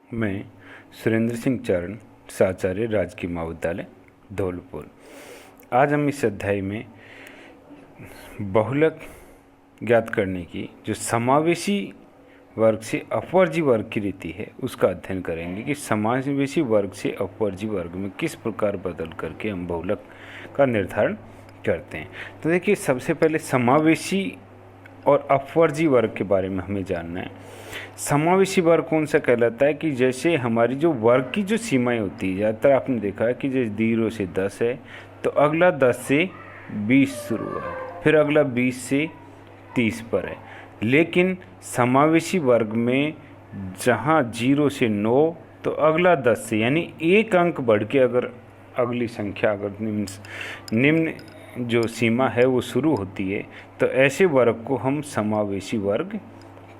मैं सुरेंद्र सिंह चरण, साचार्य राजकीय महाविद्यालय धौलपुर। आज हम इस अध्याय में बहुलक ज्ञात करने की जो समावेशी वर्ग से अपवर्जी वर्ग की रीति है उसका अध्ययन करेंगे कि समावेशी वर्ग से अपवर्जी वर्ग में किस प्रकार बदल करके हम बहुलक का निर्धारण करते हैं। तो देखिए, सबसे पहले समावेशी और अपवर्जी वर्ग के बारे में हमें जानना है। समावेशी वर्ग कौन सा कहलाता है कि जैसे हमारी जो वर्ग की जो सीमाएं होती है, ज़्यादातर आपने देखा है कि जैसे 0 से 10 है तो अगला 10 से 20 शुरू है, फिर अगला 20 से 30 पर है। लेकिन समावेशी वर्ग में जहाँ 0 से 9 तो अगला 10 से, यानी एक अंक बढ़ के अगर अगली संख्या अगर निम्न जो सीमा है वो शुरू होती है तो ऐसे वर्ग को हम समावेशी वर्ग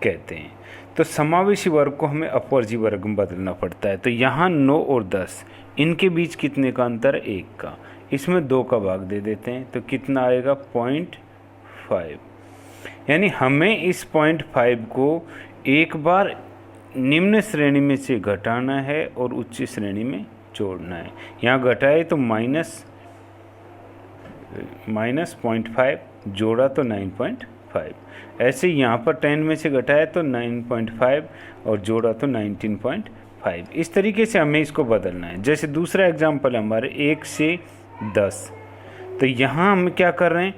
कहते हैं। तो समावेशी वर्ग को हमें अपवर्जी वर्ग में बदलना पड़ता है। तो यहाँ 9 और 10 इनके बीच कितने का अंतर है? 1 का। इसमें 2 का भाग दे देते हैं तो कितना आएगा? 0.5। यानी हमें इस 0.5 को एक बार निम्न श्रेणी में से घटाना है और उच्च श्रेणी में जोड़ना है। यहाँ घटाए तो माइनस 0.5, जोड़ा तो 9.5। ऐसे यहाँ पर 10 में से घटाया तो 9.5 और जोड़ा तो 19.5। इस तरीके से हमें इसको बदलना है। जैसे दूसरा एग्जाम्पल हमारे 1 से 10, तो यहाँ हम क्या कर रहे हैं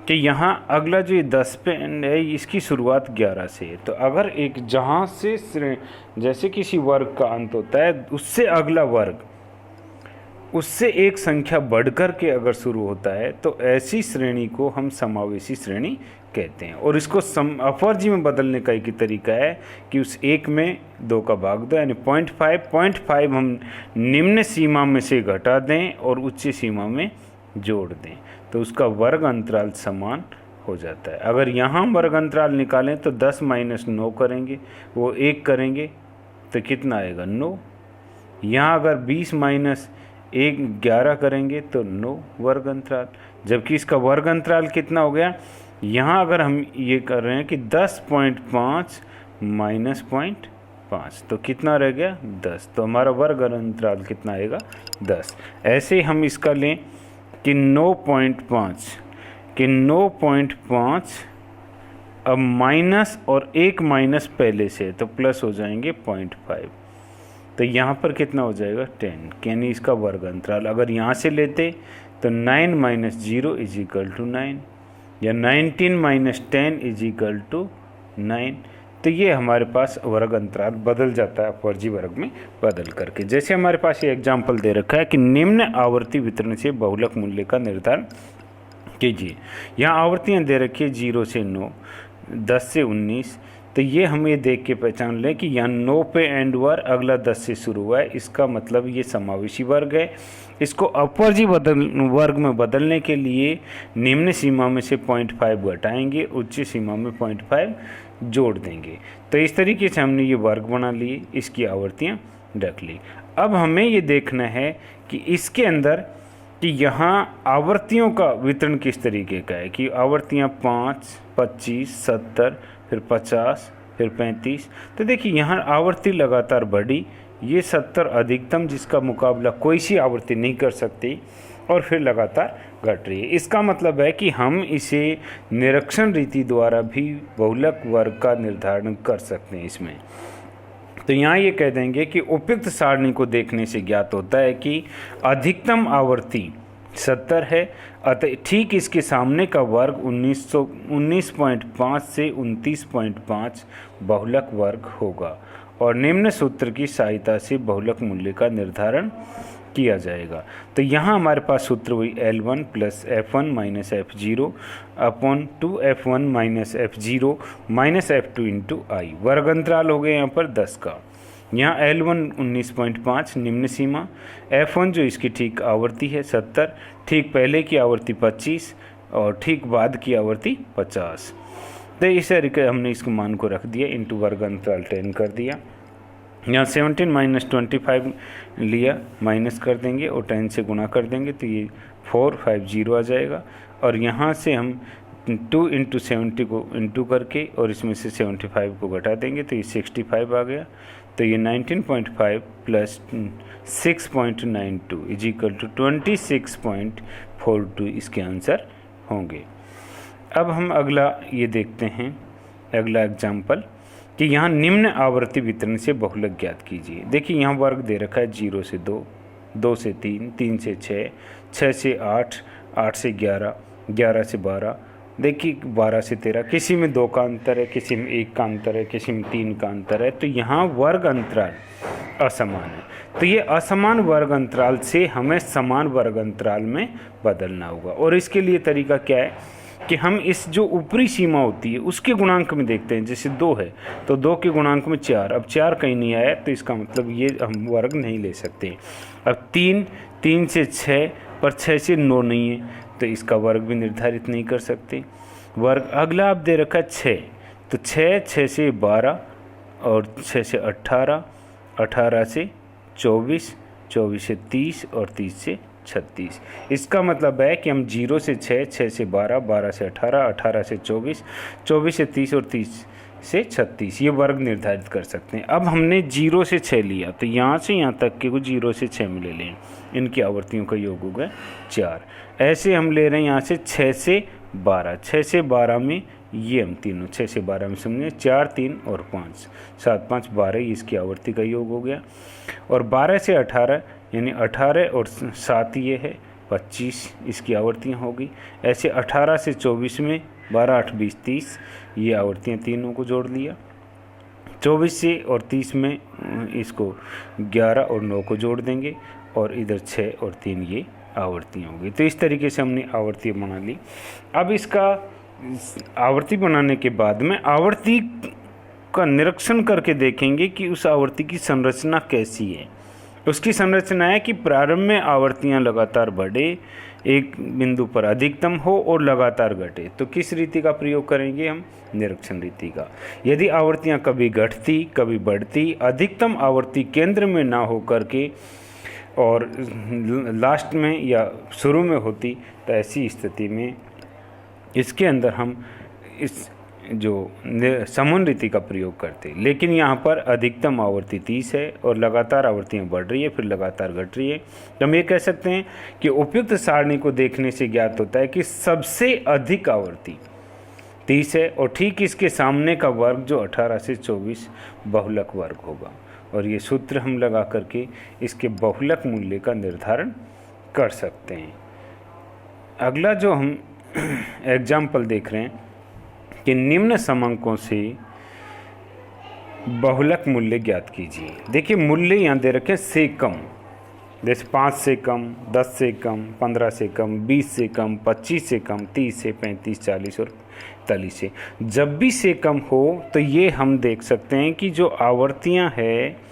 कि यहाँ अगला जो 10 पे है इसकी शुरुआत 11 से है। तो अगर एक जहाँ से जैसे किसी वर्ग का अंत होता है उससे अगला वर्ग उससे एक संख्या बढ़कर के अगर शुरू होता है तो ऐसी श्रेणी को हम समावेशी श्रेणी कहते हैं। और इसको अपवर्जी में बदलने का एक तरीका है कि उस 1 में 2 का भाग दो, यानी 0.5 हम निम्न सीमा में से घटा दें और उच्च सीमा में जोड़ दें तो उसका वर्ग अंतराल समान हो जाता है। अगर यहाँ हम वर्ग अंतराल निकालें तो 10 - 9 करेंगे, वो 1 करेंगे तो कितना आएगा? 9। यहाँ अगर 20 - 11 करेंगे तो 9 वर्ग अंतराल, जबकि इसका वर्ग अंतराल कितना हो गया? यहाँ अगर हम ये कर रहे हैं कि 10.5 - 0.5 तो कितना रह गया? 10। तो हमारा वर्ग अंतराल कितना आएगा? 10। ऐसे ही हम इसका लें कि 9.5 अब माइनस और एक माइनस पहले से तो प्लस हो जाएंगे 0.5, तो यहाँ पर कितना हो जाएगा? 10, यानी इसका वर्ग अंतराल। अगर यहाँ से लेते तो 9 - 0 = 9 या 19 - 10 = 9। तो ये हमारे पास वर्ग अंतराल बदल जाता है अपवर्जी वर्ग में बदल करके। जैसे हमारे पास ये एग्जाम्पल दे रखा है कि निम्न आवर्ती वितरण से बहुलक मूल्य का निर्धारण कीजिए। यहाँ आवर्तियाँ दे रखी है 0 से 9, 10 से 19। तो ये हम ये देख के पहचान लें कि यहाँ 9 पे एंड हुआ, अगला 10 से शुरू हुआ है, इसका मतलब ये समावेशी वर्ग है। इसको अपवर्जी वर्ग में बदलने के लिए निम्न सीमा में से 0.5 घटाएंगे, उच्च सीमा में 0.5 जोड़ देंगे। तो इस तरीके से हमने ये वर्ग बना लिए, इसकी आवर्तियाँ रख ली। अब हमें ये देखना है कि इसके अंदर कि यहाँ आवर्तियों का वितरण किस तरीके का है कि आवर्तियाँ 5, 25, 70, फिर 50, फिर 35। तो देखिए यहाँ आवर्ती लगातार बढ़ी, ये 70 अधिकतम जिसका मुकाबला कोई सी आवर्ती नहीं कर सकती, और फिर लगातार घट रही है। इसका मतलब है कि हम इसे निरीक्षण रीति द्वारा भी बहुलक वर्ग का निर्धारण कर सकते हैं इसमें। तो यहाँ ये कह देंगे कि उपयुक्त सारणी को देखने से ज्ञात होता है कि अधिकतम आवर्ती 70 है, अतः ठीक इसके सामने का वर्ग 19.5 से 29.5 बहुलक वर्ग होगा और निम्न सूत्र की सहायता से बहुलक मूल्य का निर्धारण किया जाएगा। तो यहाँ हमारे पास सूत्र हुई L1 + F1 - F0 upon 2F1 - F0 - F2 × I। वर्ग अंतराल हो गए यहाँ पर 10 का। यहाँ L1 19.5 निम्न सीमा, F1 जो इसकी ठीक आवर्ती है 70, ठीक पहले की आवर्ती 25 और ठीक बाद की आवर्ती 50। तो इस तरीके हमने इसको मान को रख दिया, इंटू वर्ग अंतराल 10 कर दिया। यहाँ 17 - 25 लिया, माइनस कर देंगे और 10 से गुणा कर देंगे तो ये 450 आ जाएगा। और यहाँ से हम 2 × 70 को इंटू करके और इसमें से 75 को घटा देंगे तो ये 65 आ गया। तो ये 19.5 प्लस 6.92 इज इक्वल टू 26.42 इसके आंसर होंगे। अब हम अगला ये देखते हैं, अगला एग्जाम्पल कि यहाँ निम्न आवर्ती वितरण से बहुलक ज्ञात कीजिए। देखिए यहाँ वर्ग दे रखा है 0 से 2, 2 से 3, 3 से 6, 6 से 8, 8 से 11, 11 से 12, देखिए 12 से 13, किसी में 2 का अंतर है, किसी में 1 का अंतर है, किसी में 3 का अंतर है। तो यहाँ वर्ग अंतराल असमान है, तो ये असमान वर्ग अंतराल से हमें समान वर्ग अंतराल में बदलना होगा। और इसके लिए तरीका क्या है कि हम इस जो ऊपरी सीमा होती है उसके गुणांक में देखते हैं। जैसे 2 है तो 2 के गुणांक में 4, अब 4 कहीं नहीं आया तो इसका मतलब ये हम वर्ग नहीं ले सकते। अब 3, 3 से 6 पर 6 से 9 नहीं है तो इसका वर्ग भी निर्धारित नहीं कर सकते। वर्ग अगला आप दे रखा 6, तो 6, 6 से 12 और 6 से 18, 18 से 24, 24 से 30 और 30 से 36। इसका मतलब है कि हम 0 से 6, 6 से 12, 12 से 18, 18 से 24, 24 से 30 और 30 से 36 ये वर्ग निर्धारित कर सकते हैं। अब हमने 0 से 6 लिया तो यहाँ से यहाँ तक के को 0 से 6 में ले लें, इनकी आवर्तियों का योग हो गया 4। ऐसे हम ले रहे हैं यहाँ से 6 से 12, 6 से 12 में ये हम तीनों 6 से 12 में समझे 4, 3 और 5, 7, 5, 12 इसकी आवर्ती का योग हो गया। और 12 से 18 यानी 18 और 7 ये है 25 इसकी आवर्तियाँ होगी। ऐसे 18 से 24 में 12, 8, 20, 30 ये आवर्तियाँ तीनों को जोड़ लिया। 24 से और 30 में इसको 11 और 9 को जोड़ देंगे और इधर 6 और 3 ये आवर्तियाँ होगी। तो इस तरीके से हमने आवर्ती बना ली। अब इसका आवर्ती बनाने के बाद में आवर्ती का निरीक्षण करके देखेंगे कि उस आवर्ती की संरचना कैसी है। उसकी संरचना है कि प्रारंभ में आवर्तियां लगातार बढ़े, एक बिंदु पर अधिकतम हो और लगातार घटे। तो किस रीति का प्रयोग करेंगे हम? निरीक्षण रीति का। यदि आवर्तियां कभी घटती कभी बढ़ती, अधिकतम आवर्ती केंद्र में ना हो करके और लास्ट में या शुरू में होती, तो ऐसी स्थिति में इसके अंदर हम इस जो समान रीति का प्रयोग करते। लेकिन यहाँ पर अधिकतम आवर्ती 30 है और लगातार आवर्तियाँ बढ़ रही है, फिर लगातार घट रही है। तो हम ये कह सकते हैं कि उपयुक्त सारणी को देखने से ज्ञात होता है कि सबसे अधिक आवर्ती 30 है और ठीक इसके सामने का वर्ग जो 18 से 24 बहुलक वर्ग होगा। और ये सूत्र हम लगा करके इसके बहुलक मूल्य का निर्धारण कर सकते हैं। अगला जो हम एग्जाम्पल देख रहे हैं कि निम्न समांकों से बहुलक मूल्य ज्ञात कीजिए। देखिए मूल्य यहाँ दे रखे से कम, जैसे 5 से कम, 10 से कम, 15 से कम, 20 से कम, 25 से कम, 30 से 35, 40 और 45 से। जब भी से कम हो तो ये हम देख सकते हैं कि जो आवर्तियाँ है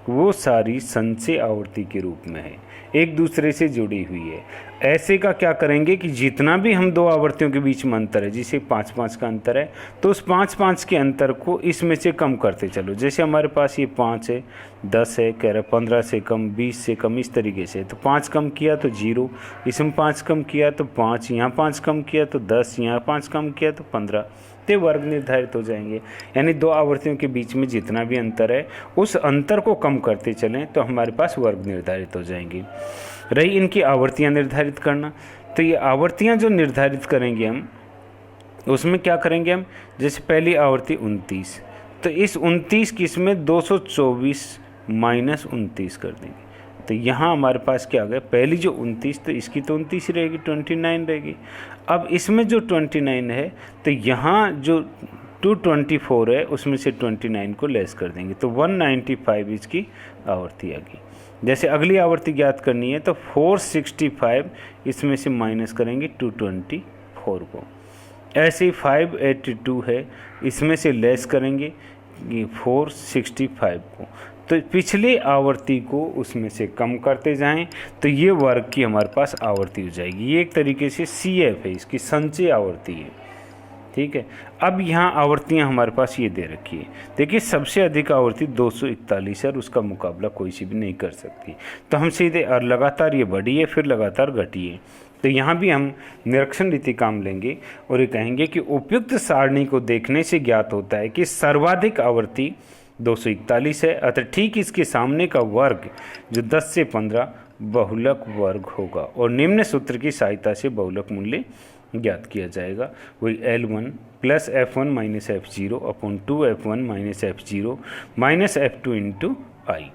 वो सारी संचय आवर्ती के रूप में है, एक दूसरे से जुड़ी हुई है। ऐसे का क्या करेंगे कि जितना भी हम दो आवर्तियों के बीच में अंतर है, जिसे 5-5 का अंतर है, तो उस 5-5 के अंतर को इसमें से कम करते चलो। जैसे हमारे पास ये 5 है, 10 है, कह रहे 15 से कम, 20 से कम, इस तरीके से। तो 5 कम किया तो 0, इसमें 5 कम किया तो 5, यहाँ 5 कम किया तो 10, यहाँ 5 कम किया तो 15, ते वर्ग निर्धारित हो जाएंगे। यानी दो आवर्तियों के बीच में जितना भी अंतर है उस अंतर को कम करते चलें तो हमारे पास वर्ग निर्धारित हो जाएंगे। रही इनकी आवर्तियाँ निर्धारित करना, तो ये आवर्तियाँ जो निर्धारित करेंगे हम, उसमें क्या करेंगे हम, जैसे पहली आवर्ती 29, तो इस 29 की इसमें 224 माइनस 29 कर देंगे। तो यहाँ हमारे पास क्या आ गया, पहली जो 29 तो इसकी तो 29 रहेगी, 29 रहेगी। अब इसमें जो 29 है तो यहाँ जो 224 है उसमें से 29 को लेस कर देंगे तो 195 इसकी आवर्ती आ गई। जैसे अगली आवर्ती ज्ञात करनी है तो 465 इसमें से माइनस करेंगे 224 को। ऐसे ही 582 है, इसमें से लेस करेंगे 465 को। तो पिछले आवर्ती को उसमें से कम करते जाएं तो ये वर्ग की हमारे पास आवर्ती हो जाएगी। ये एक तरीके से CF है, इसकी संचय आवर्ती है। ठीक है, अब यहाँ आवर्तियाँ हमारे पास ये दे रखी है। देखिए सबसे अधिक आवर्ती 241 है और उसका मुकाबला कोई सी भी नहीं कर सकती। तो हम सीधे और लगातार ये बढ़ी है फिर लगातार घटी है। तो यहाँ भी हम निरीक्षण रीति काम लेंगे और ये कहेंगे कि उपयुक्त सारणी को देखने से ज्ञात होता है कि सर्वाधिक आवर्ती 241 है, अतः ठीक इसके सामने का वर्ग जो 10 से 15 बहुलक वर्ग होगा और निम्न सूत्र की सहायता से बहुलक मूल्य ज्ञात किया जाएगा। वही L1 plus F1 minus F0 upon 2F1 minus F0 minus F2 into I.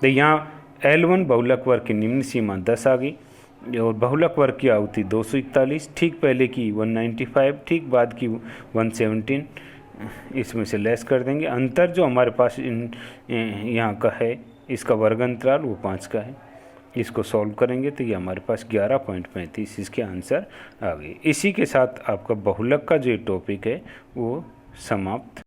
तो यहाँ L1 बहुलक वर्ग की निम्न सीमा 10 आ गई और बहुलक वर्ग की आहुति 241, ठीक पहले की 195, ठीक बाद की 117, इसमें से लेस कर देंगे। अंतर जो हमारे पास यहाँ का है इसका वर्ग अंतराल वो 5 का है, इसको सॉल्व करेंगे तो ये हमारे पास 11.35 इसके आंसर आ गए। इसी के साथ आपका बहुलक का जो टॉपिक है वो समाप्त।